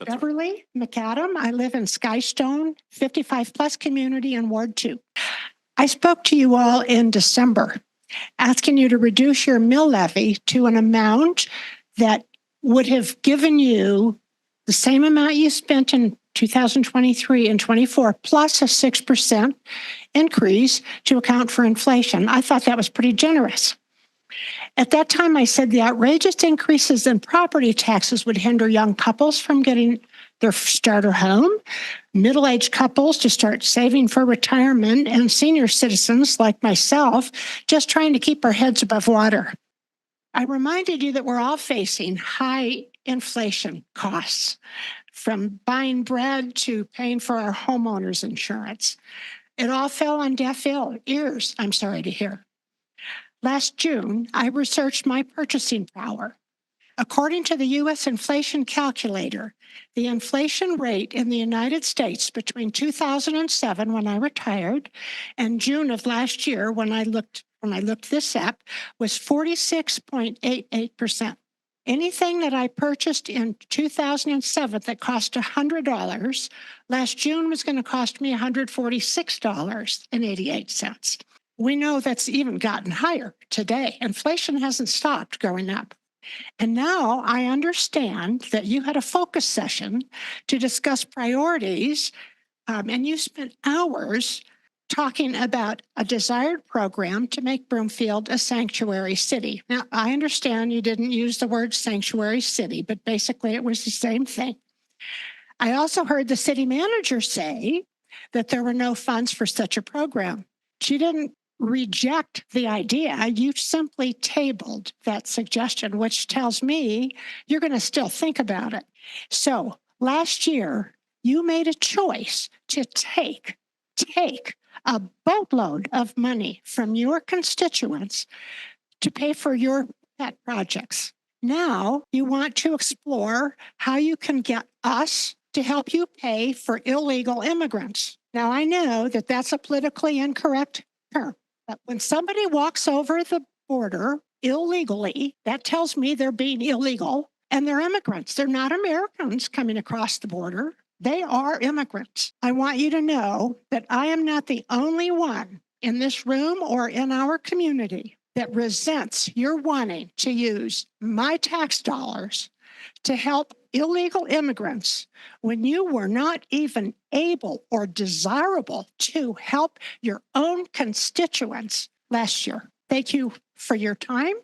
That's right. Beverly McAdam. I live in Skystone, 55 plus community in Ward 2. I spoke to you all in December asking you to reduce your mill levy to an amount that would have given you the same amount you spent in 2023 and 24 plus a 6% increase to account for inflation. I thought that was pretty generous. At that time, I said the outrageous increases in property taxes would hinder young couples from getting their starter home, middle-aged couples to start saving for retirement, and senior citizens like myself just trying to keep our heads above water. I reminded you that we're all facing high inflation costs, from buying bread to paying for our homeowners insurance. It all fell on deaf ears, I'm sorry to hear. Last June, I researched my purchasing power. According to the U.S. inflation calculator, the inflation rate in the United States between 2007, when I retired, and June of last year, when I looked this up, was 46.88%. Anything that I purchased in 2007 that cost $100, last June was going to cost me $146.88. We know that's even gotten higher today. Inflation hasn't stopped going up. And now I understand that you had a focus session to discuss priorities, and you spent hours talking about a desired program to make Broomfield a sanctuary city. Now, I understand you didn't use the word sanctuary city, but basically it was the same thing. I also heard the city manager say that there were no funds for such a program. She didn't reject the idea. You simply tabled that suggestion, which tells me you're going to still think about it. So last year, you made a choice to take a boatload of money from your constituents to pay for your pet projects. Now you want to explore how you can get us to help you pay for illegal immigrants. Now, I know that that's a politically incorrect term, but when somebody walks over the border illegally, that tells me they're being illegal and they're immigrants. They're not Americans coming across the border. They are immigrants. I want you to know that I am not the only one in this room or in our community that resents your wanting to use my tax dollars to help illegal immigrants when you were not even able or desirable to help your own constituents last year. Thank you for your time.